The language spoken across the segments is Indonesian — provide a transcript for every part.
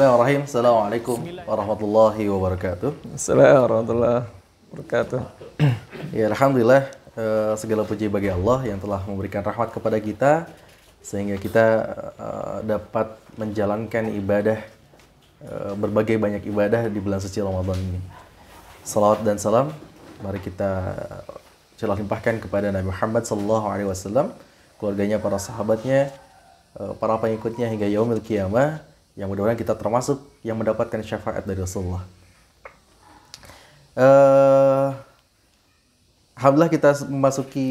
Bismillahirrahmanirrahim. Assalamualaikum warahmatullahi wabarakatuh. Assalamualaikum warahmatullahi wabarakatuh. Ya, alhamdulillah, segala puji bagi Allah yang telah memberikan rahmat kepada kita sehingga kita dapat menjalankan ibadah, berbagai banyak ibadah di bulan suci Ramadan ini. Salawat dan salam mari kita curah limpahkan kepada Nabi Muhammad SAW, keluarganya, para sahabatnya, para pengikutnya hingga yaumil qiyamah, yang mudah-mudahan kita termasuk yang mendapatkan syafaat dari Rasulullah. Alhamdulillah kita memasuki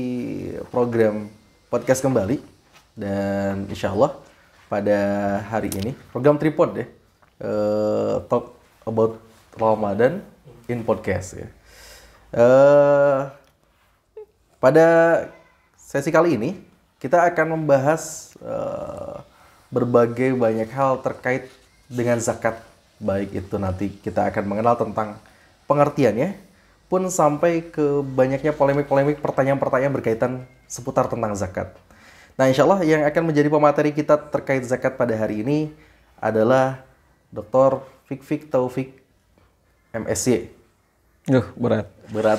program podcast kembali, dan insya Allah pada hari ini program Tripod ya, talk about Ramadan in podcast ya. Pada sesi kali ini kita akan membahas berbagai banyak hal terkait dengan zakat, baik itu nanti kita akan mengenal tentang pengertiannya, pun sampai ke banyaknya polemik-polemik, pertanyaan-pertanyaan berkaitan seputar tentang zakat. Nah, insya Allah yang akan menjadi pemateri kita terkait zakat pada hari ini adalah Dr. Fikfik Taufik MSy. Berat. Berat.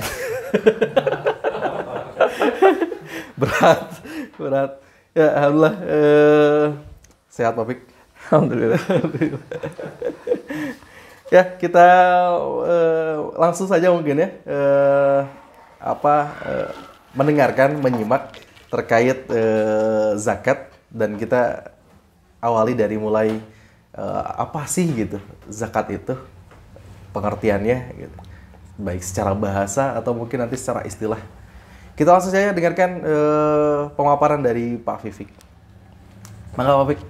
Berat. Ya, alhamdulillah. Sehat, Pak Fik? Alhamdulillah. Ya, kita langsung saja mungkin ya, mendengarkan, menyimak terkait zakat, dan kita awali dari mulai apa sih gitu zakat itu, pengertiannya gitu, baik secara bahasa atau mungkin nanti secara istilah. Kita langsung saja dengarkan pemaparan dari Pak Fik. Mangga, Pak Fik.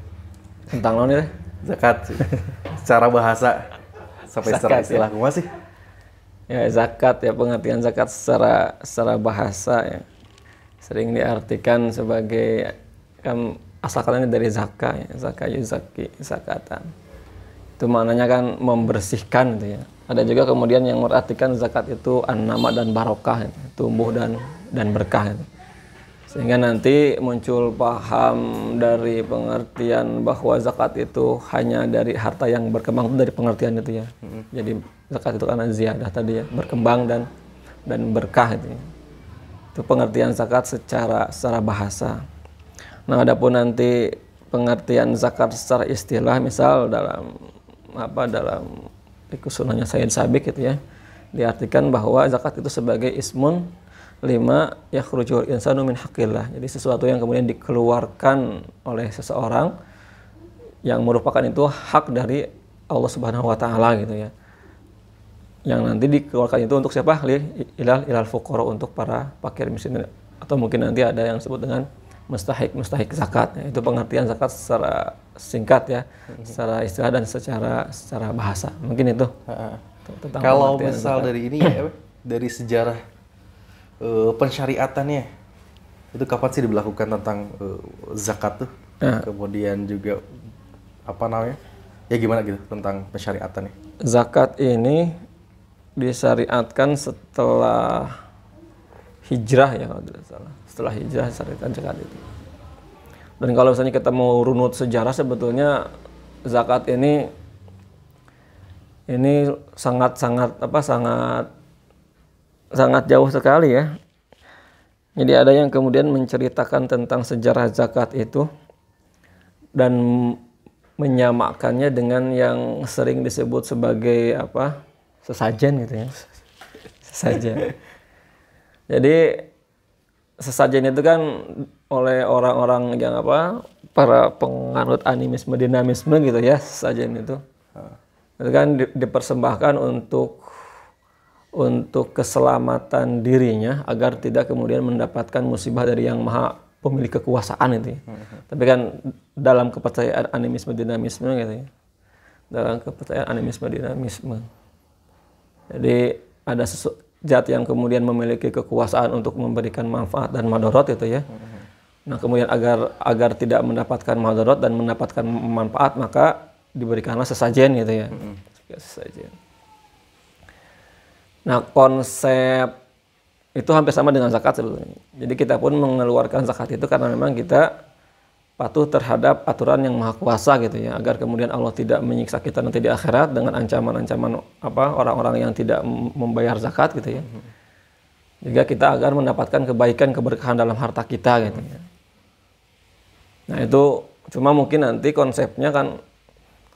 Tentang non ya? Zakat secara bahasa sampai secara istilah ya. Sih? Ya, zakat ya, pengertian zakat secara bahasa ya, sering diartikan sebagai, kan asal katanya dari zakat ya, zakat yuzaki, zakatan. Itu maknanya kan membersihkan gitu ya. Ada juga kemudian yang mengartikan zakat itu an-nama dan barokah, gitu, tumbuh dan berkah gitu. Sehingga nanti muncul paham dari pengertian bahwa zakat itu hanya dari harta yang berkembang, itu dari pengertian itu ya. Jadi zakat itu karena ziyadah tadi ya, berkembang dan berkah itu ya. Itu pengertian zakat secara bahasa. Nah, adapun nanti pengertian zakat secara istilah, misal dalam ikut sunnahnya Sayyid Sabiq gitu ya, diartikan bahwa zakat itu sebagai ismun lima yakhrujul insanu min haqqillah. Jadi sesuatu yang kemudian dikeluarkan oleh seseorang yang merupakan itu hak dari Allah Subhanahu wa taala gitu ya. Yang nanti dikeluarkan itu untuk siapa? Ilal fuqara, untuk para fakir miskin, atau mungkin nanti ada yang disebut dengan mustahik zakat. Itu pengertian zakat secara singkat ya, secara istilah dan secara bahasa. Mungkin itu. Kalau misal zakat dari ini ya, dari sejarah pensyariatannya itu kapan sih diberlakukan tentang zakat tuh? Kemudian juga ya gimana gitu tentang pensyariatannya? Zakat ini disyariatkan setelah hijrah ya, kalau tidak salah. Setelah hijrah syariatkan zakat itu. Dan kalau misalnya kita mau runut sejarah, sebetulnya zakat ini sangat jauh sekali ya. Jadi ada yang kemudian menceritakan tentang sejarah zakat itu dan menyamakannya dengan yang sering disebut sebagai sesajen gitu ya. Sesajen. Jadi sesajen itu kan oleh orang-orang yang para penganut animisme dinamisme gitu ya, sesajen itu. Itu kan dipersembahkan untuk keselamatan dirinya agar tidak kemudian mendapatkan musibah dari yang maha pemilik kekuasaan itu ya. Tapi kan dalam kepercayaan animisme dinamisme gitu ya. Dalam kepercayaan animisme dinamisme. Jadi ada zat yang kemudian memiliki kekuasaan untuk memberikan manfaat dan madarat itu ya. Nah, kemudian agar tidak mendapatkan madarat dan mendapatkan manfaat, maka diberikanlah sesajen gitu ya. Sesajen. Nah, konsep itu hampir sama dengan zakat sebetulnya. Jadi kita pun mengeluarkan zakat itu karena memang kita patuh terhadap aturan yang maha kuasa gitu ya, agar kemudian Allah tidak menyiksa kita nanti di akhirat dengan ancaman-ancaman orang-orang yang tidak membayar zakat gitu ya. Juga kita agar mendapatkan kebaikan keberkahan dalam harta kita gitu ya. Nah itu cuma mungkin nanti konsepnya kan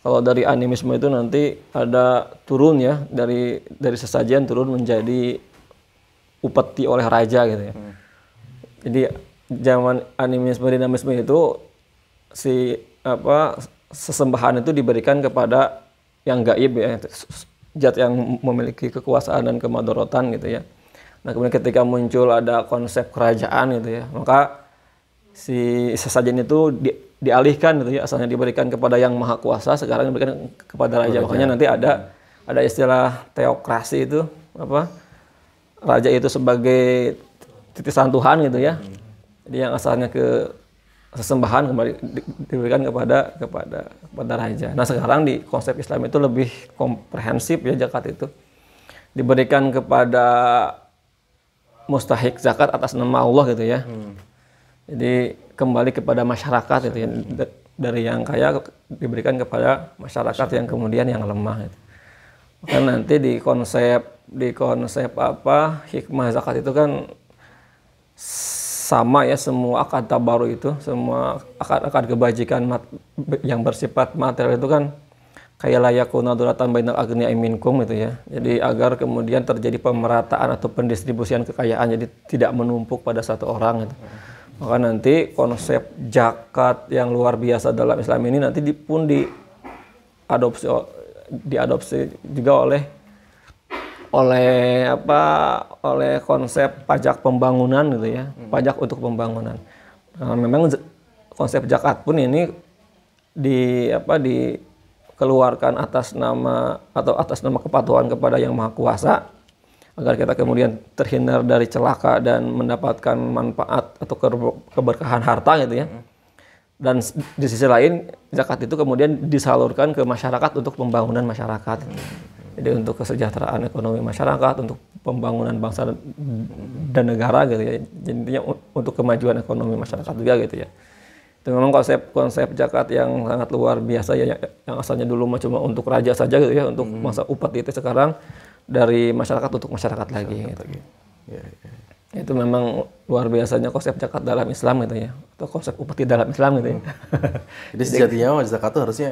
kalau dari animisme itu nanti ada turun ya, dari sesajen turun menjadi upeti oleh raja gitu ya. Jadi zaman animisme dinamisme itu sesembahan itu diberikan kepada yang gaib ya, zat yang memiliki kekuasaan dan kemadorotan gitu ya. Nah kemudian ketika muncul ada konsep kerajaan gitu ya, maka si sesajen itu dialihkan gitu ya, asalnya diberikan kepada yang maha kuasa, sekarang diberikan kepada raja. Makanya nanti ada istilah teokrasi itu raja itu sebagai titisan Tuhan gitu ya. Jadi yang asalnya ke sesembahan kembali diberikan kepada raja. Nah sekarang di konsep Islam itu lebih komprehensif ya, zakat itu diberikan kepada mustahik zakat atas nama Allah gitu ya. Jadi kembali kepada masyarakat gitu ya, dari yang kaya diberikan kepada masyarakat yang kemudian yang lemah gitu. Kan nanti di konsep hikmah zakat itu kan sama ya, semua akad tabaru itu, semua akad kebajikan yang bersifat material itu kan kayak layakuna duratan bainal agniya'i minkum gitu ya. Jadi agar kemudian terjadi pemerataan atau pendistribusian kekayaan, jadi tidak menumpuk pada satu orang gitu. Maka nanti konsep zakat yang luar biasa dalam Islam ini nanti pun diadopsi juga oleh konsep pajak pembangunan gitu ya, pajak untuk pembangunan. Nah, memang konsep zakat pun ini dikeluarkan atas nama kepatuhan kepada yang maha kuasa, agar kita kemudian terhindar dari celaka dan mendapatkan manfaat atau keberkahan harta gitu ya. Dan di sisi lain zakat itu kemudian disalurkan ke masyarakat untuk pembangunan masyarakat. Jadi untuk kesejahteraan ekonomi masyarakat, untuk pembangunan bangsa dan negara gitu ya. Jadi intinya untuk kemajuan ekonomi masyarakat juga gitu ya. Itu memang konsep zakat yang sangat luar biasa ya, yang asalnya dulu cuma untuk raja saja gitu ya, untuk masa upeti itu sekarang dari masyarakat untuk masyarakat lagi gitu. Ya. Itu memang luar biasanya konsep zakat dalam Islam gitu ya, atau konsep upeti dalam Islam gitu ya. Jadi sejatinya zakat itu harusnya,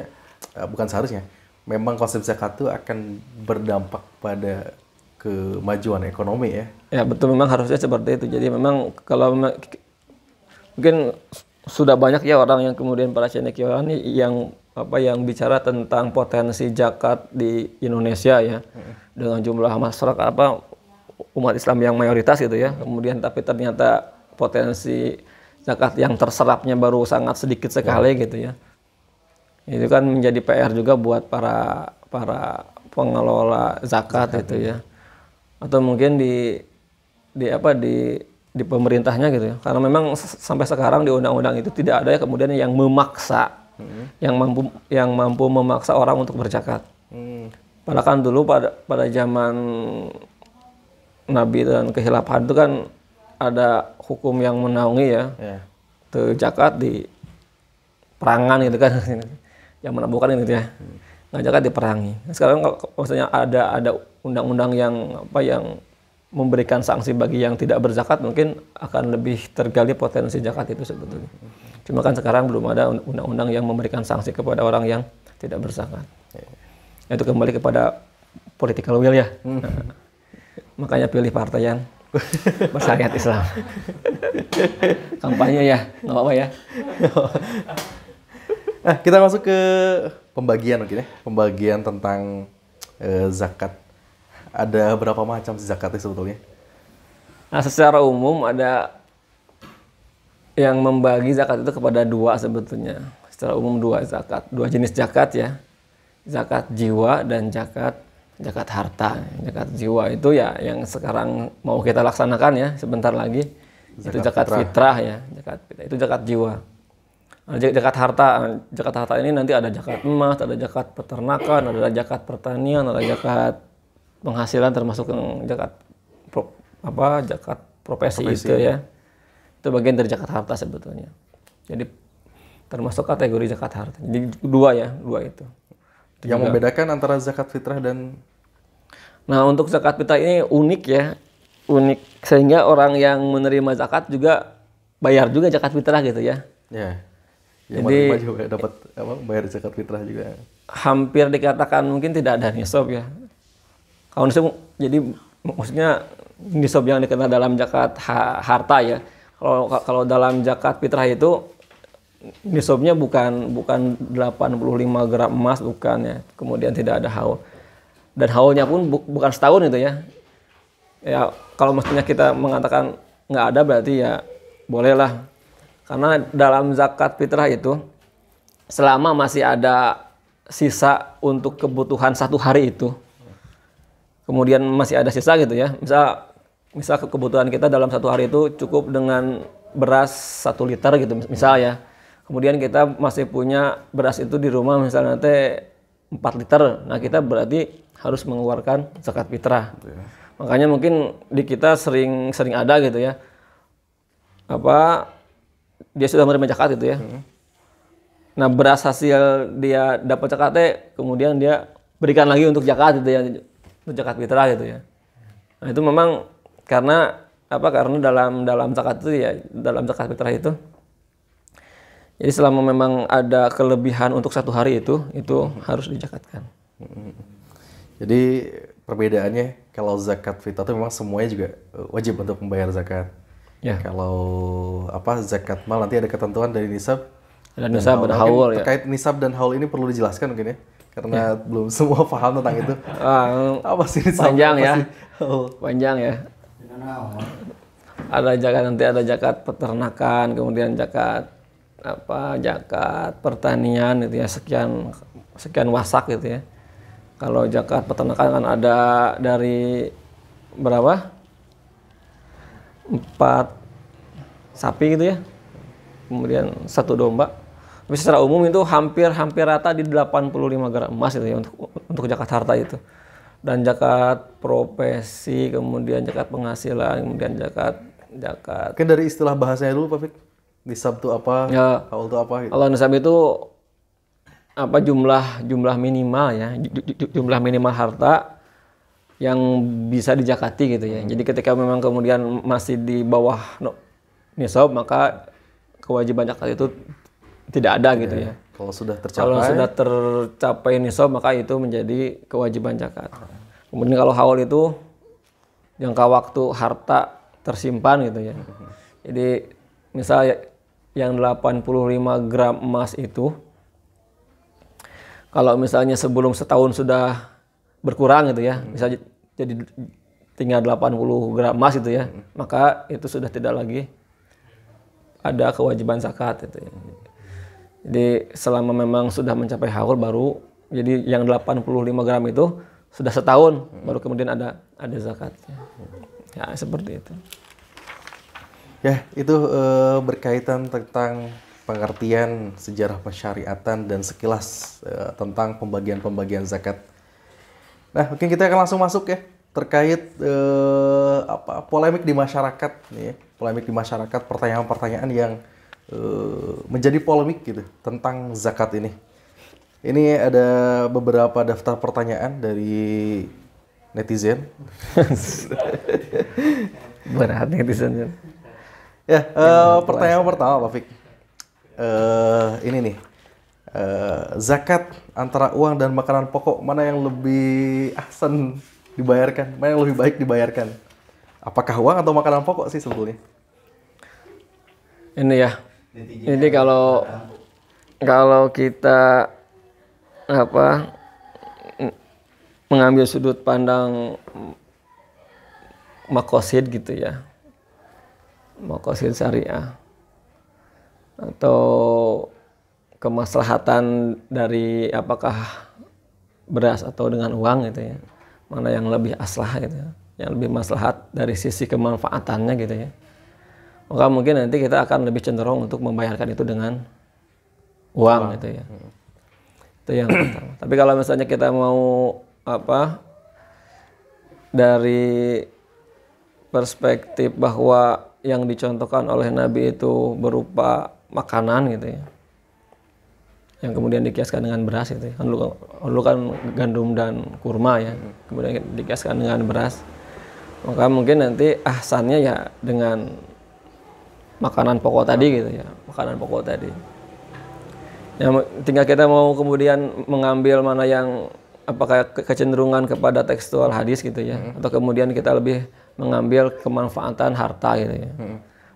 bukan seharusnya, memang konsep zakat itu akan berdampak pada kemajuan ekonomi ya. Ya betul, memang harusnya seperti itu. Jadi memang kalau mungkin sudah banyak ya orang yang kemudian para cendekiawan yang bicara tentang potensi zakat di Indonesia ya, dengan jumlah masyarakat umat Islam yang mayoritas gitu ya. Kemudian tapi ternyata potensi zakat yang terserapnya baru sangat sedikit sekali gitu ya. Itu kan menjadi PR juga buat para pengelola zakat itu ya. Atau mungkin di pemerintahnya gitu ya. Karena memang sampai sekarang di undang-undang itu tidak ada ya kemudian yang memaksa, yang mampu memaksa orang untuk berzakat. Padahal kan dulu pada zaman Nabi dan kehilafahan itu kan ada hukum yang menaungi ya. Tuh zakat di perangan gitu kan. Yang menabuhkan gitu ya. Nah, zakat diperangi. Sekarang kalau maksudnya ada undang-undang yang memberikan sanksi bagi yang tidak berzakat, mungkin akan lebih tergali potensi zakat itu sebetulnya. Cuma kan sekarang belum ada undang-undang yang memberikan sanksi kepada orang yang tidak berzakat. Itu kembali kepada political will ya. Nah, makanya pilih partai yang bersyariat Islam. Kampanye ya, nggak apa-apa ya. Nah, kita masuk ke pembagian mungkin ya. Pembagian tentang zakat. Ada berapa macam zakatnya sebetulnya? Nah, secara umum ada yang membagi zakat itu kepada dua sebetulnya. Secara umum dua jenis zakat ya. Zakat jiwa dan zakat harta. Zakat jiwa itu ya yang sekarang mau kita laksanakan ya sebentar lagi. Itu zakat fitrah ya. Itu zakat jiwa. Zakat harta ini nanti ada zakat emas, ada zakat peternakan, ada zakat pertanian, ada zakat penghasilan termasuk yang zakat profesi itu ya. Itu bagian dari zakat harta sebetulnya. Jadi termasuk kategori zakat harta. Jadi dua itu. Yang membedakan antara zakat fitrah dan Nah, untuk zakat fitrah ini unik ya. Unik sehingga orang yang menerima zakat juga bayar juga zakat fitrah gitu ya. ya, yang Jadi menerima juga dapat bayar zakat fitrah juga. hampir dikatakan mungkin tidak ada nisab ya. Kalau nisab jadi maksudnya nisab yang dikenal dalam zakat harta ya. Kalau dalam zakat fitrah itu nisabnya bukan 85 gram emas, bukan ya. Kemudian tidak ada haul. Dan haulnya pun bukan setahun itu ya. Ya kalau mestinya kita mengatakan nggak ada berarti ya bolehlah. Karena dalam zakat fitrah itu selama masih ada sisa untuk kebutuhan satu hari itu, kemudian masih ada sisa gitu ya. Misal kebutuhan kita dalam satu hari itu cukup dengan beras 1 liter gitu misal ya. Kemudian kita masih punya beras itu di rumah misalnya nanti 4 liter. Nah, kita berarti harus mengeluarkan zakat fitrah. Makanya mungkin di kita sering ada gitu ya. Dia sudah menerima zakat gitu ya. Nah, beras hasil dia dapat zakatnya kemudian dia berikan lagi untuk zakat gitu ya. Untuk zakat fitrah gitu ya. Nah, itu memang karena dalam zakat itu ya, dalam zakat fitrah itu jadi selama memang ada kelebihan untuk satu hari itu harus dizakatkan. Jadi perbedaannya kalau zakat fitrah itu memang semuanya juga wajib untuk membayar zakat. Ya. Kalau zakat mal nanti ada ketentuan dari nisab. Ada nisab, ada haul ya. Terkait nisab dan haul ini perlu dijelaskan mungkin ya. Karena belum semua paham tentang itu. Apa sih nisab? Panjang ya. Panjang ya. Ada zakat, nanti ada zakat peternakan, kemudian zakat pertanian gitu ya, sekian wasak gitu ya. Kalau zakat peternakan kan ada dari berapa? 4 sapi gitu ya. Kemudian 1 domba. Tapi secara umum itu hampir rata di 85 gram emas gitu ya untuk zakat harta itu. Dan zakat profesi, kemudian zakat penghasilan, kemudian zakat. Mungkin dari istilah bahasanya dulu Pak Fik. Nisab itu apa? Ya, haul itu apa? Gitu. Kalau nisab itu jumlah minimal ya, jumlah minimal harta yang bisa dijakati gitu ya. Jadi ketika memang kemudian masih di bawah nisab, maka kewajiban zakat itu tidak ada gitu ya. Kalau sudah tercapai nisab, maka itu menjadi kewajiban zakat. Kemudian kalau haul itu jangka waktu harta tersimpan gitu ya. Jadi misal yang 85 gram emas itu kalau misalnya sebelum setahun sudah berkurang gitu ya, bisa jadi tinggal 80 gram emas itu ya, maka itu sudah tidak lagi ada kewajiban zakat itu ya. Jadi selama memang sudah mencapai haul baru, jadi yang 85 gram itu sudah setahun baru kemudian ada zakatnya. Ya seperti itu. Ya, itu berkaitan tentang pengertian sejarah pensyariatan dan sekilas tentang pembagian zakat. Nah, mungkin kita akan langsung masuk ya terkait polemik di masyarakat nih, polemik di masyarakat, pertanyaan-pertanyaan yang menjadi polemik gitu tentang zakat ini. Ini ada beberapa daftar pertanyaan dari netizen. Berat netizen. Ya, pertanyaan pertama Pak Fik. Ini nih, zakat antara uang dan makanan pokok mana yang lebih ahsan dibayarkan? Mana yang lebih baik dibayarkan? Apakah uang atau makanan pokok sih sebetulnya? Ini ya, ini kalau kita mengambil sudut pandang makosid gitu ya, makosid syariah atau kemaslahatan dari apakah beras atau dengan uang gitu ya, mana yang lebih aslah gitu ya, yang lebih maslahat dari sisi kemanfaatannya gitu ya, maka mungkin nanti kita akan lebih cenderung untuk membayarkan itu dengan uang gitu ya. Itu yang pertama. Tapi kalau misalnya kita mau dari perspektif bahwa yang dicontohkan oleh Nabi itu berupa makanan gitu ya, yang kemudian dikiaskan dengan beras gitu ya. Kan dulu kan gandum dan kurma ya, kemudian dikiaskan dengan beras. Maka mungkin nanti ahsannya ya dengan makanan pokok tadi gitu ya, makanan pokok tadi. Ya, tinggal kita mau kemudian mengambil mana yang apakah kecenderungan kepada tekstual hadis gitu ya, atau kemudian kita lebih mengambil kemanfaatan harta gitu ya.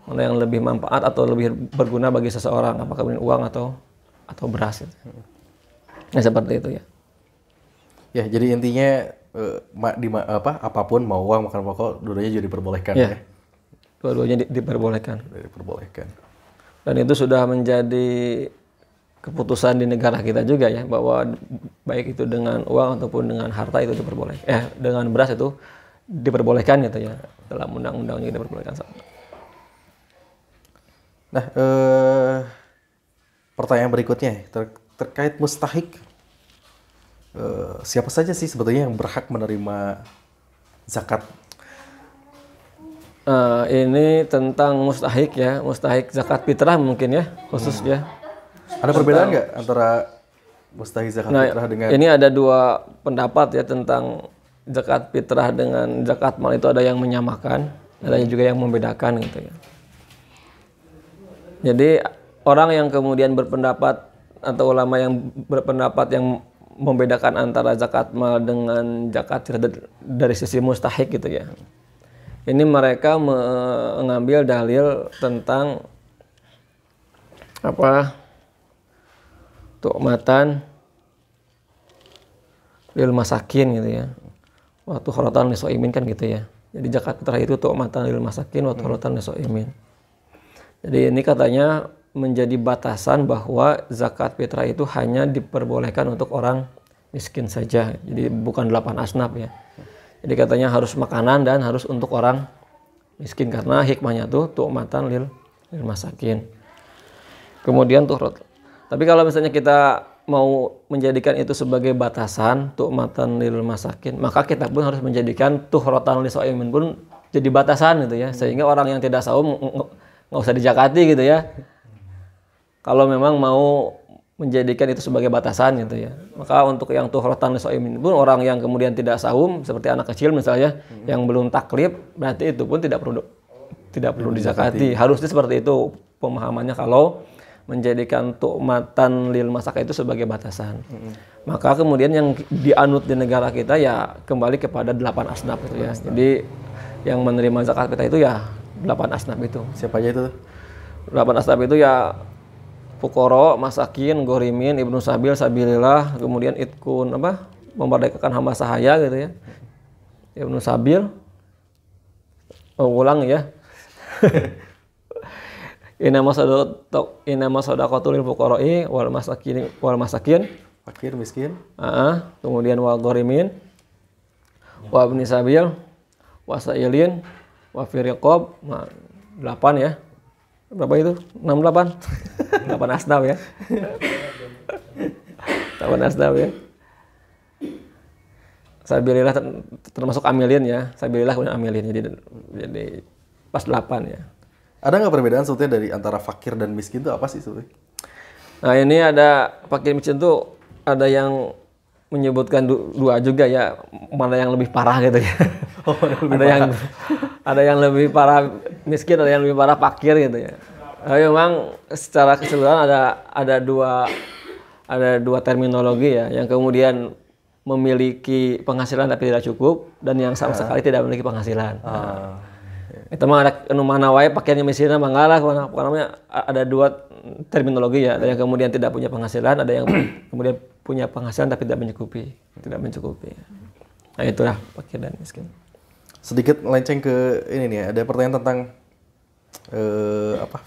Mana yang lebih manfaat atau lebih berguna bagi seseorang, apakah uang atau beras gitu. Nah, seperti itu ya. Ya, jadi intinya apapun mau uang makan pokok dua-duanya jadi diperbolehkan ya. Dua-duanya diperbolehkan. Diperbolehkan. Dan itu sudah menjadi keputusan di negara kita juga ya, bahwa baik itu dengan uang ataupun dengan harta itu diperbolehkan. Dengan beras itu diperbolehkan gitu ya. Dalam undang-undangnya diperbolehkan. Nah, pertanyaan berikutnya terkait mustahik. Siapa saja sih sebetulnya yang berhak menerima zakat? Ini tentang mustahik ya, mustahik zakat fitrah mungkin ya, khusus ya. Ada perbedaan nggak antara mustahik zakat fitrah dengan? Ini ada dua pendapat ya tentang zakat fitrah dengan zakat mal, itu ada yang menyamakan, ada juga yang membedakan gitu ya. Jadi orang yang kemudian berpendapat atau ulama yang berpendapat yang membedakan antara zakat mal dengan zakat fitrah dari sisi mustahik gitu ya. Ini mereka mengambil dalil tentang tu'matan lil masakin gitu ya. Waktu khuratan lisoimin kan gitu ya. Jadi zakat fitrah itu tu'matan lil masakin waktu khuratan lisoimin. Jadi ini katanya menjadi batasan bahwa zakat fitrah itu hanya diperbolehkan untuk orang miskin saja. Jadi bukan 8 asnaf ya. Jadi katanya harus makanan dan harus untuk orang miskin, karena hikmahnya tuh tu'matan lil masakin. Kemudian tapi kalau misalnya kita mau menjadikan itu sebagai batasan tu'matan lil masakin, maka kita pun harus menjadikan tuhratan lisoimin pun jadi batasan gitu ya, sehingga orang yang tidak saum nggak usah dijakati gitu ya. Kalau memang mau menjadikan itu sebagai batasan gitu ya. Maka untuk yang tuhratan lisoimin pun orang yang kemudian tidak saum seperti anak kecil misalnya yang belum taklib, berarti itu pun tidak perlu dizakati. Harusnya seperti itu pemahamannya kalau menjadikan tu'matan lil masakin itu sebagai batasan. Maka kemudian yang dianut di negara kita ya kembali kepada 8 asnaf itu ya. Jadi yang menerima zakat fitrah itu ya 8 asnaf itu. Siapa aja itu? 8 asnaf itu ya Fukoro, masakin, gorimin, ibnu sabil, sabilillah, kemudian itkun memerdekakan hamba sahaya gitu ya. Ibnu sabil, ulang ya. Inama sadaqatul lil fuqara'i wal masakin. Fakir, miskin. Kemudian wal gorimin, wa ibni sabil, wa sa'ilin, wa fi riqab. 8 ya. Berapa itu? 68. 8 asnaf ya. 8 asnaf ya. Sabilillah termasuk amilin ya. Sabilillah kemudian amilin. Jadi pas 8 ya. Ada nggak perbedaan sebetulnya dari antara fakir dan miskin itu apa sih sebetulnya? Nah, ini ada fakir miskin tuh ada yang menyebutkan dua juga ya, mana yang lebih parah gitu ya. Ada yang lebih parah miskin, ada yang lebih parah fakir gitu ya. Memang secara keseluruhan ada dua terminologi ya, yang kemudian memiliki penghasilan tapi tidak cukup dan yang sama sekali tidak memiliki penghasilan. Itu mah ada mana wae pakaiannya miskinnya mangala namanya, ada dua terminologi ya, ada yang kemudian tidak punya penghasilan, ada yang kemudian punya penghasilan tapi tidak mencukupi. Nah, itulah fakir dan miskin. Sedikit melenceng ke ini nih, ada pertanyaan tentang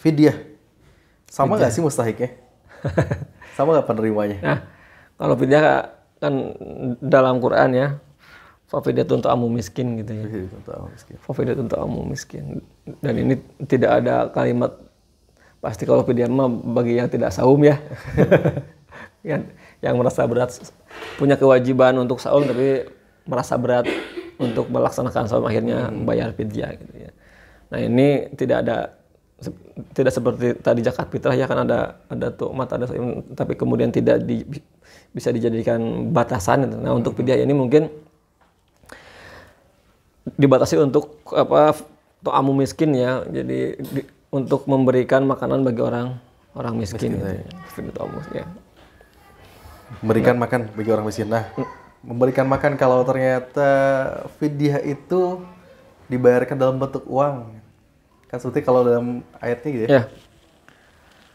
fidyah. Sama nggak sih mustahiknya? Sama nggak penerimanya? Nah, kalau fidyah kan dalam Quran ya, fafidyatun ta'amu miskin gitu ya. Fafidyatun ta'amu miskin. Dan ini tidak ada kalimat pasti kalau fidyah mah bagi yang tidak saum ya. yang merasa berat punya kewajiban untuk saum tapi merasa berat untuk melaksanakan saum akhirnya membayar fidyah gitu ya. Nah, ini tidak ada tidak seperti tadi zakat fitrah ya kan ada tu'mat ada tapi kemudian tidak bisa dijadikan batasan gitu. Nah, untuk fidyah ini mungkin dibatasi untuk to'amu miskin ya. Jadi untuk memberikan makanan bagi orang miskin gitu. Ya. Memberikan makan bagi orang miskin. Nah, memberikan makan kalau ternyata fidyah itu dibayarkan dalam bentuk uang. Kan seperti kalau dalam ayatnya gitu ya. Ya.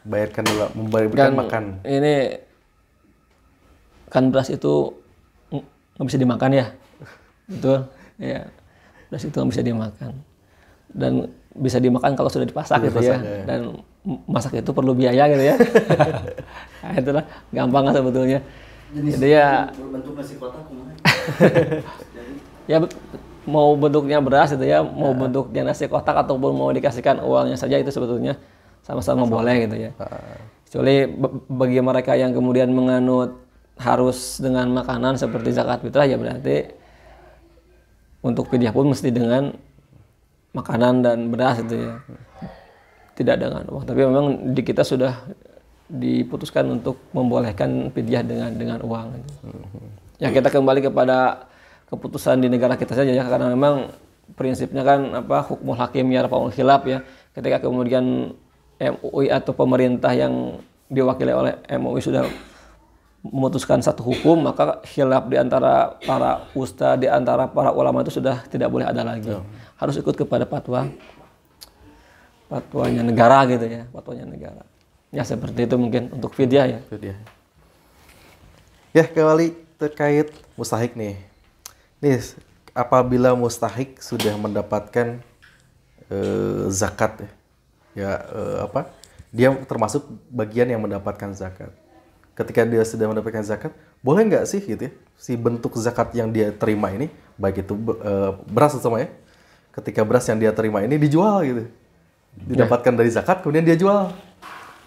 Bayarkan dalam memberikan makan. Ini kan beras itu nggak bisa dimakan ya. Betul. Ya. Beras itu nggak bisa dimakan. Dan bisa dimakan kalau sudah dipasak gitu ya. Dan masak itu perlu biaya gitu ya. Nah, itulah gampang kan sebetulnya. Jadi ya bentuk nasi kotak kemana? ya mau bentuknya beras gitu ya, mau bentuknya nasi kotak ataupun mau dikasihkan uangnya saja itu sebetulnya sama-sama boleh gitu ya. Kecuali bagi mereka yang kemudian menganut harus dengan makanan seperti zakat fitrah ya berarti untuk fidyah pun mesti dengan makanan dan beras itu ya. Tidak dengan uang. Tapi memang di kita sudah diputuskan untuk membolehkan fidyah dengan uang. Ya kita kembali kepada keputusan di negara kita saja ya karena memang prinsipnya kan hukmul hakim yarfa'ul khilaf ya. Ketika kemudian MUI atau pemerintah yang diwakili oleh MUI sudah memutuskan satu hukum, maka khilaf di antara para ustadz, di antara para ulama itu sudah tidak boleh ada lagi. Harus ikut kepada fatwanya negara gitu ya, fatwanya negara. Ya seperti itu mungkin untuk fidyah ya. Fidyah. Ya, kembali terkait mustahik nih. Nih, apabila mustahik sudah mendapatkan zakat dia termasuk bagian yang mendapatkan zakat. Ketika dia sudah mendapatkan zakat, boleh nggak sih gitu ya, si bentuk zakat yang dia terima ini, baik itu beras sama ya, ketika beras yang dia terima ini dijual gitu, didapatkan dari zakat, kemudian dia jual.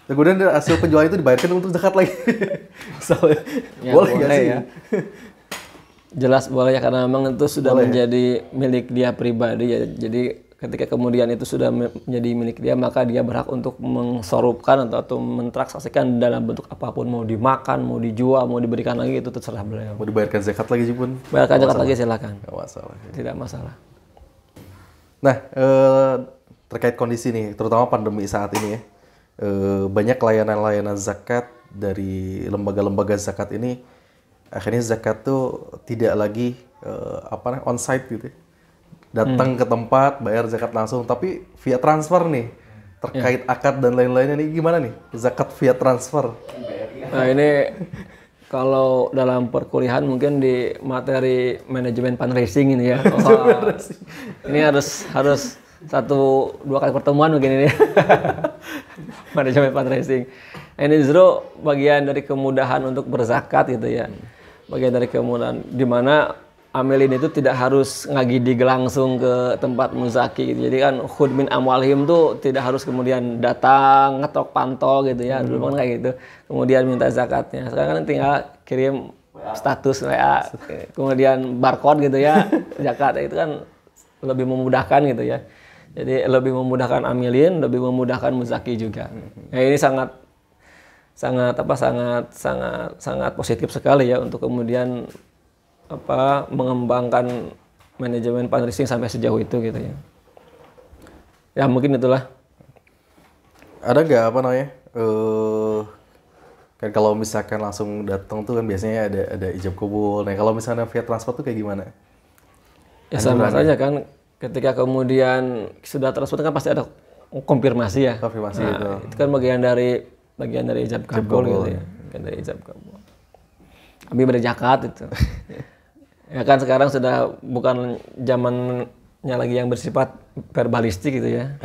Kemudian hasil penjualan itu dibayarkan untuk zakat lagi. Misalnya, ya, boleh nggak sih? Ya. Jelas boleh ya karena memang itu sudah menjadi milik dia pribadi ya. Jadi ketika kemudian itu sudah menjadi milik dia maka dia berhak untuk mengsorupkan atau mentransaksikan dalam bentuk apapun, mau dimakan, mau dijual, mau diberikan lagi itu terserah beliau. Mau dibayarkan zakat lagi pun? Bayarkan zakat lagi silakan. Nggak masalah. Tidak masalah. Nah, terkait kondisi nih, terutama pandemi saat ini ya, banyak layanan-layanan zakat dari lembaga-lembaga zakat ini akhirnya zakat tuh tidak lagi on-site gitu ya. Datang ke tempat, bayar zakat langsung, tapi via transfer nih. Terkait akad dan lain-lainnya nih gimana nih? Zakat via transfer. Nah, ini kalau dalam perkuliahan mungkin di materi manajemen fundraising ini ya. Ini harus 1-2 kali pertemuan mungkin ini. Manajemen fundraising. Nah, ini justru bagian dari kemudahan untuk berzakat gitu ya. Bagian dari kemudahan di mana amilin itu tidak harus ngagidi langsung ke tempat muzaki gitu. Jadi kan khud min amwalihim tuh tidak harus kemudian datang ngetok pantol gitu ya. Dulu kan kayak gitu. Kemudian minta zakatnya. Sekarang kan tinggal kirim status WA, kemudian barcode gitu ya. Zakat itu kan lebih memudahkan gitu ya. Jadi lebih memudahkan amilin, lebih memudahkan muzaki juga. Nah, ini sangat positif sekali ya untuk kemudian mengembangkan manajemen fundraising sampai sejauh itu gitu ya. Ya mungkin itulah. Ada nggak kan kalau misalkan langsung datang tuh kan biasanya ada ijab kabul. Nah kalau misalnya via transfer tuh kayak gimana? Ya sama saja kan. Ketika kemudian sudah transfer kan pasti ada konfirmasi ya. Konfirmasi itu kan bagian dari ijab kabul gitu ya. Bagian dari ijab kabul. Kami berzakat itu. Ya kan sekarang sudah bukan zamannya lagi yang bersifat verbalistik gitu ya.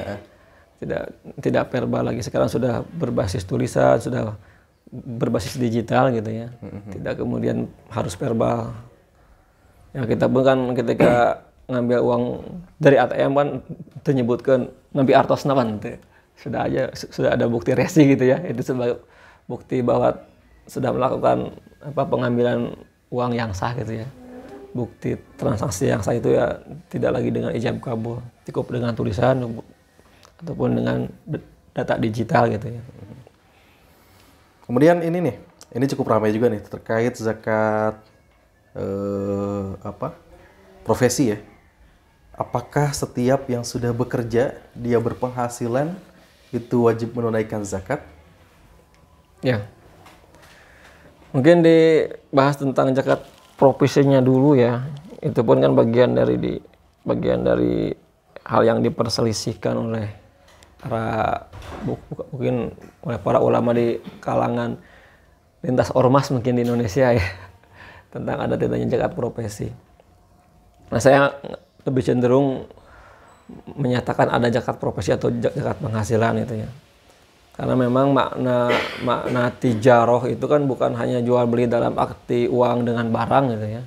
Tidak verbal lagi. Sekarang sudah berbasis tulisan, sudah berbasis digital gitu ya. Tidak kemudian harus verbal. Ya kita pun kan ketika ngambil uang dari ATM kan menyebutkan nabi artosna kan. Sudah ada bukti resi gitu ya. Itu sebagai bukti bahwa sudah melakukan pengambilan uang yang sah gitu ya. Bukti transaksi yang sah itu ya tidak lagi dengan ijab kabul, cukup dengan tulisan ataupun dengan data digital gitu ya. Kemudian ini nih, ini cukup ramai juga nih terkait zakat profesi ya. Apakah setiap yang sudah bekerja dia berpenghasilan itu wajib menunaikan zakat? Ya. Mungkin dibahas tentang zakat profesinya dulu ya. Itu pun kan bagian dari hal yang diperselisihkan oleh mungkin oleh para ulama di kalangan lintas ormas mungkin di Indonesia ya, tentang ada tidaknya zakat profesi. Nah, saya lebih cenderung menyatakan ada zakat profesi atau zakat penghasilan itu ya. Karena memang makna tijaroh itu kan bukan hanya jual beli dalam arti uang dengan barang gitu ya,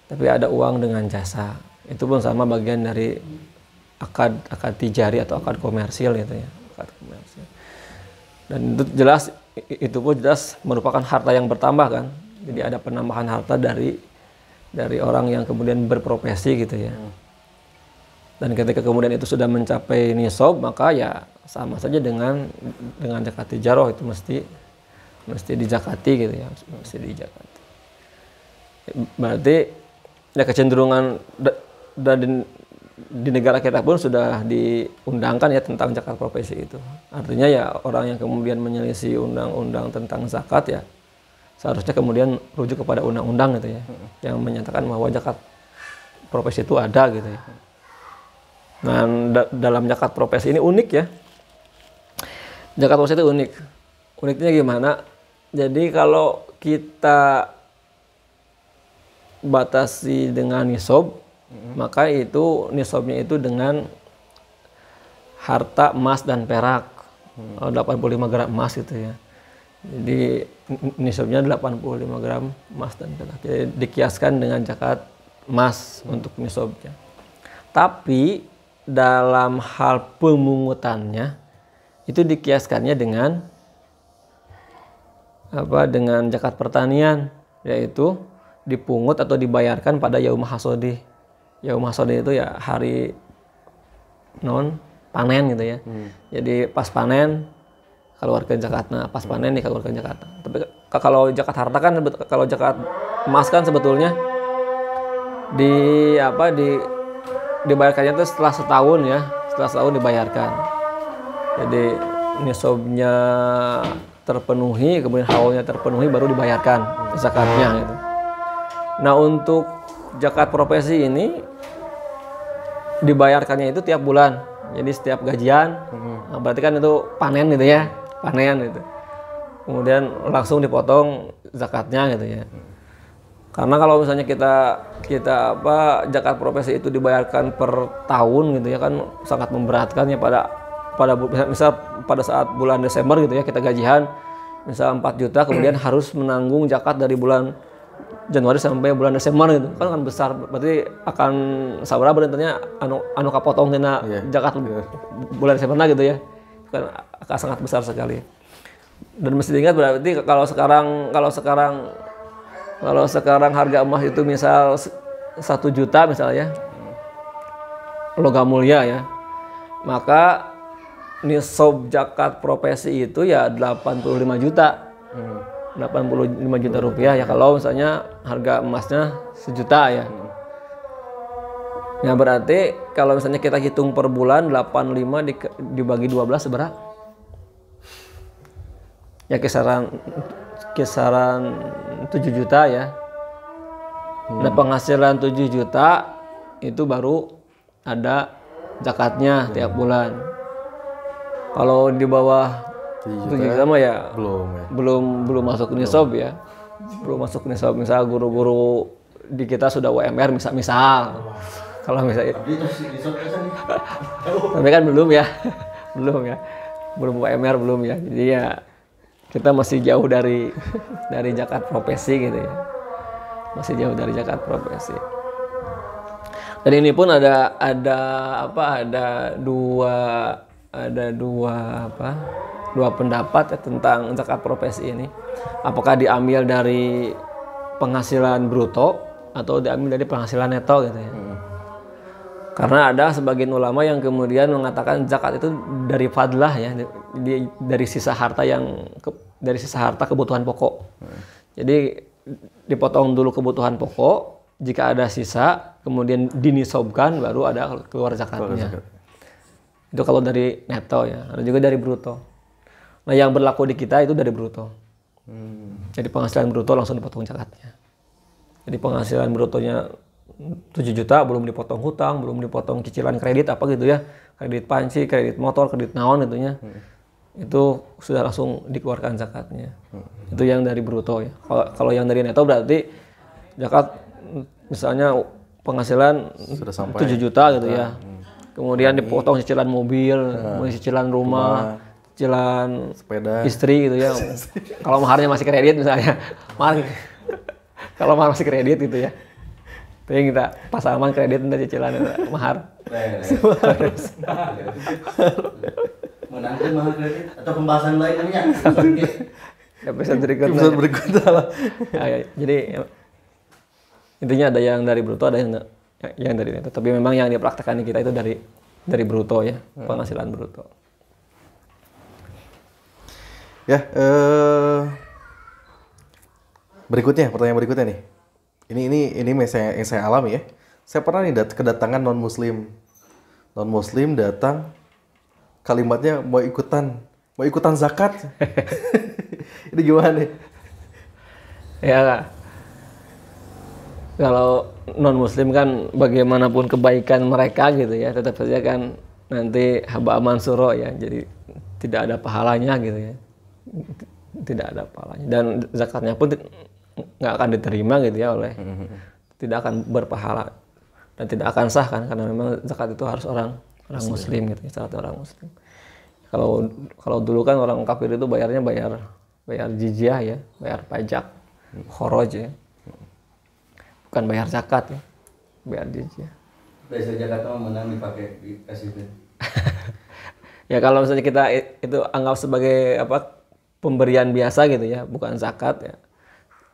tapi ada uang dengan jasa. Itu pun sama bagian dari akad tijari atau akad komersil gitu ya, akad komersil. Dan itu pun jelas merupakan harta yang bertambah kan. Jadi ada penambahan harta dari orang yang kemudian berprofesi gitu ya. Dan ketika kemudian itu sudah mencapai nisab, maka ya sama saja dengan zakat tijaroh, itu mesti dizakati gitu ya, mesti dizakati. Berarti ya kecenderungan dan di negara kita pun sudah diundangkan ya tentang zakat profesi itu. Artinya ya orang yang kemudian menyelisih undang-undang tentang zakat ya seharusnya kemudian rujuk kepada undang-undang gitu ya, yang menyatakan bahwa zakat profesi itu ada gitu ya. Nah, dalam zakat profesi ini unik ya. Zakat profesi itu unik. Uniknya gimana? Jadi kalau kita batasi dengan nisab, maka itu nisabnya itu dengan harta emas dan perak. 85 gram emas gitu ya. Jadi nisabnya 85 gram emas dan perak. Jadi dikiaskan dengan zakat emas untuk nisabnya. Tapi dalam hal pemungutannya itu dikiaskannya dengan zakat pertanian, yaitu dipungut atau dibayarkan pada yaum hasodi. Yaum hasodi itu ya hari panen gitu ya. Jadi pas panen keluarkan zakatnya, pas panen dikeluarkan zakatnya. Tapi kalau zakat harta kan, kalau zakat emas kan sebetulnya dibayarkannya itu setelah setahun ya, setelah setahun dibayarkan. Jadi nisabnya terpenuhi, kemudian haulnya terpenuhi, baru dibayarkan zakatnya gitu. Nah, untuk zakat profesi ini dibayarkannya itu tiap bulan. Jadi setiap gajian, nah berarti kan itu panen gitu ya, panen gitu. Kemudian langsung dipotong zakatnya gitu ya. Karena kalau misalnya kita zakat profesi itu dibayarkan per tahun gitu ya, kan sangat memberatkan ya misal pada saat bulan Desember gitu ya, kita gajian misal 4 juta, kemudian harus menanggung zakat dari bulan Januari sampai bulan Desember gitu. Kan besar, berarti akan sabarah berarti anu kapotong tina zakat bulan Desember gitu ya. Kan akan sangat besar sekali. Dan mesti diingat berarti kalau sekarang harga emas itu misal 1 juta misalnya, logam mulia ya, maka nisab zakat profesi itu ya 85 juta. 85 juta rupiah ya kalau misalnya harga emasnya 1 juta ya. Nah, berarti kalau misalnya kita hitung per bulan 85 dibagi 12 seberapa? Ya kisaran 7 juta ya. Nah, penghasilan 7 juta itu baru ada zakatnya tiap bulan. Kalau di bawah 7 juta mah ya belum masuk nisab ya. Belum masuk nisab. Misal guru-guru di kita sudah UMR misal. Kalau misalnya tapi kan belum ya. Belum UMR belum ya. Jadi ya kita masih jauh dari zakat profesi gitu ya. Masih jauh dari zakat profesi. Dan ini pun ada dua pendapat ya tentang zakat profesi ini. Apakah diambil dari penghasilan bruto atau diambil dari penghasilan neto gitu ya. Karena ada sebagian ulama yang kemudian mengatakan zakat itu dari fadlah ya, dari sisa harta dari sisa harta kebutuhan pokok. Jadi dipotong dulu kebutuhan pokok, jika ada sisa kemudian dinisobkan baru ada keluar zakatnya. Itu kalau dari neto ya, ada juga dari bruto. Nah yang berlaku di kita itu dari bruto. Jadi penghasilan bruto langsung dipotong zakatnya. Jadi penghasilan brutonya 7 juta belum dipotong hutang, belum dipotong cicilan kredit apa gitu ya, kredit panci, kredit motor, kredit naon itunya, itu sudah langsung dikeluarkan zakatnya. Itu yang dari bruto ya. Kalau yang dari neto berarti zakat misalnya penghasilan Sudah sampai 7 juta gitu ya. Kemudian dipotong cicilan mobil, cicilan rumah, cicilan sepeda, istri gitu ya. Kalau maharnya masih kredit misalnya, kalau mahar masih kredit gitu ya. Tapi kita pasangan kredit dan cicilan mahar. Menangkan mahar kredit atau pembahasan lain namanya. Episode berikutnya lah. Jadi intinya ada yang dari bruto, ada yang dari neto. Tapi memang yang dipraktekkan di kita itu dari bruto ya, penghasilan bruto. Ya, pertanyaan berikutnya nih. Ini yang saya alami ya. Saya pernah nih kedatangan non muslim datang, kalimatnya mau ikutan zakat. Ini gimana nih? Ya, kalau non muslim kan bagaimanapun kebaikan mereka gitu ya, tetap saja kan nanti haba mansuro ya, jadi tidak ada pahalanya gitu ya, tidak ada pahalanya, dan zakatnya pun nggak akan diterima gitu ya tidak akan berpahala dan tidak akan sah kan, karena memang zakat itu harus orang muslim gitu ya, syaratnya orang muslim. Kalau dulu kan orang kafir itu bayar jizyah ya, bayar pajak, khoroj ya, bukan bayar zakat ya, bayar jizyah. Bayar zakat mah menang dipakai dikasih duit. Ya kalau misalnya kita itu anggap sebagai pemberian biasa gitu ya, bukan zakat ya,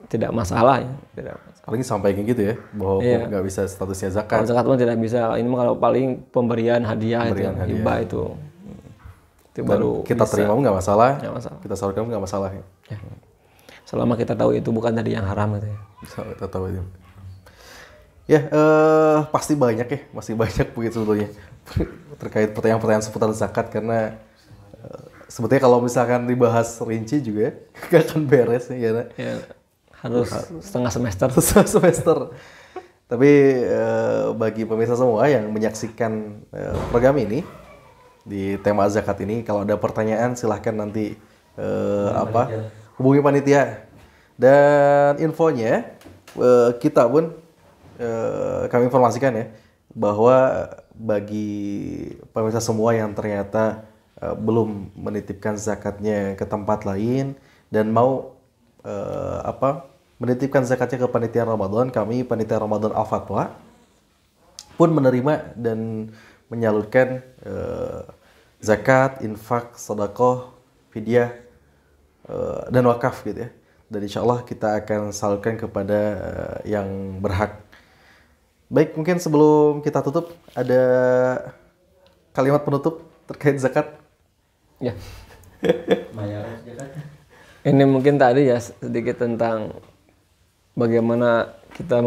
tidak masalah ya, tidak masalah. Paling sampai kayak gitu ya, bahwa nggak bisa statusnya zakat. Kalau zakat pun tidak bisa. Ini mah kalau paling pemberian hadiah itu, hibah itu. Itu baru kita bisa. terima pun nggak masalah. Nggak masalah. Kita salurkan pun nggak masalah ya. Selama kita tahu itu bukan dari yang haram gitu ya. Kita tahu itu. Ya, pasti banyak ya, masih banyak begitu sebetulnya terkait pertanyaan-pertanyaan seputar zakat, karena sebetulnya kalau misalkan dibahas rinci juga nggak akan beres ya. Harus setengah semester. Tapi bagi pemirsa semua yang menyaksikan program ini di tema zakat ini, kalau ada pertanyaan silahkan nanti hubungi panitia. Dan infonya kita pun kami informasikan ya, bahwa bagi pemirsa semua yang ternyata belum menitipkan zakatnya ke tempat lain dan mau menitipkan zakatnya ke panitia Ramadan, kami panitia Ramadan Al-Fatwa pun menerima dan menyalurkan zakat, infak, sedekah, fidyah dan wakaf gitu ya. Dan insya Allah kita akan salurkan kepada yang berhak. Baik, mungkin sebelum kita tutup ada kalimat penutup terkait zakat. Ya. Bayar zakat. Ini mungkin tadi ya sedikit tentang bagaimana kita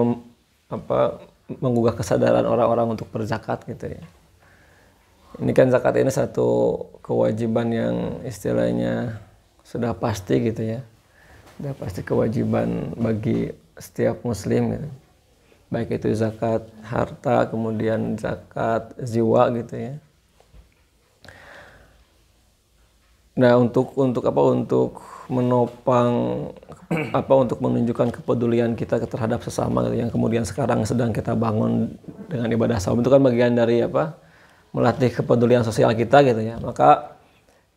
menggugah kesadaran orang-orang untuk berzakat gitu ya. Ini kan zakat ini satu kewajiban yang istilahnya sudah pasti gitu ya. Sudah pasti kewajiban bagi setiap muslim gitu. Baik itu zakat harta, kemudian zakat jiwa gitu ya. Nah, untuk menopang untuk menunjukkan kepedulian kita terhadap sesama gitu, yang kemudian sekarang sedang kita bangun dengan ibadah saum, itu kan bagian dari melatih kepedulian sosial kita gitu ya. Maka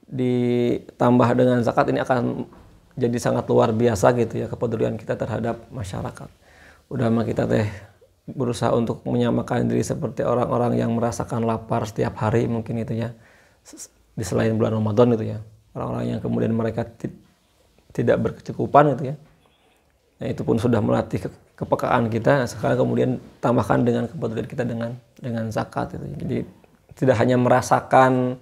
ditambah dengan zakat ini akan jadi sangat luar biasa gitu ya kepedulian kita terhadap masyarakat. Udah mah kita berusaha untuk menyamakan diri seperti orang-orang yang merasakan lapar setiap hari mungkin itu ya, di selain bulan Ramadan itu ya, orang-orang yang kemudian mereka tidak berkecukupan itu ya. Nah, itu pun sudah melatih kepekaan kita, sekarang kemudian tambahkan dengan kepedulian kita dengan zakat itu. Jadi tidak hanya merasakan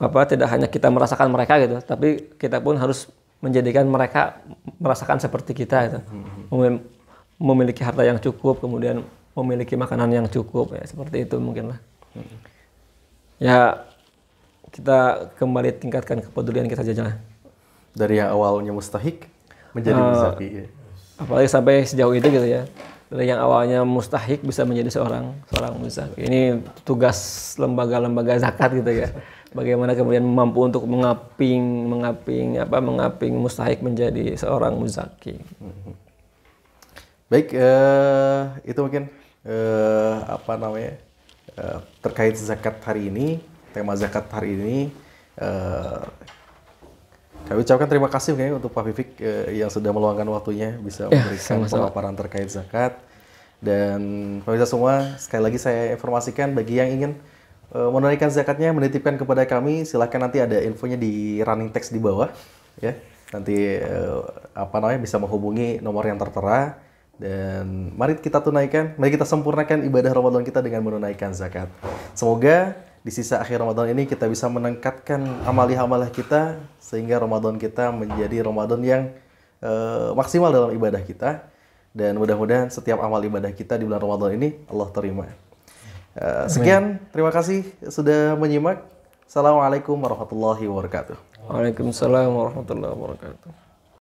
tidak hanya kita merasakan mereka gitu, tapi kita pun harus menjadikan mereka merasakan seperti kita itu. Memiliki harta yang cukup, kemudian memiliki makanan yang cukup, ya seperti itu mungkin lah. Ya kita kembali tingkatkan kepedulian kita saja lah. Dari yang awalnya mustahik menjadi muzaki. Apalagi sampai sejauh itu gitu ya. Dari yang awalnya mustahik bisa menjadi seorang muzaki. Ini tugas lembaga-lembaga zakat gitu ya. Bagaimana kemudian mampu untuk mengaping mustahik menjadi seorang muzaki. Baik, itu mungkin terkait zakat hari ini, tema zakat hari ini. Kami ucapkan terima kasih untuk Pak Vivik yang sudah meluangkan waktunya bisa memberikan pemaparan terkait zakat. Dan pemirsa semua, sekali lagi saya informasikan bagi yang ingin menunaikan zakatnya, menitipkan kepada kami, silahkan nanti ada infonya di running text di bawah, ya. Nanti bisa menghubungi nomor yang tertera. Dan mari kita tunaikan, mari kita sempurnakan ibadah Ramadan kita dengan menunaikan zakat. Semoga di sisa akhir Ramadan ini kita bisa meningkatkan amalia-amalia kita sehingga Ramadan kita menjadi Ramadan yang maksimal dalam ibadah kita, dan mudah-mudahan setiap amal ibadah kita di bulan Ramadan ini Allah terima. Sekian, terima kasih sudah menyimak. Assalamualaikum warahmatullahi wabarakatuh. Waalaikumsalam warahmatullahi wabarakatuh.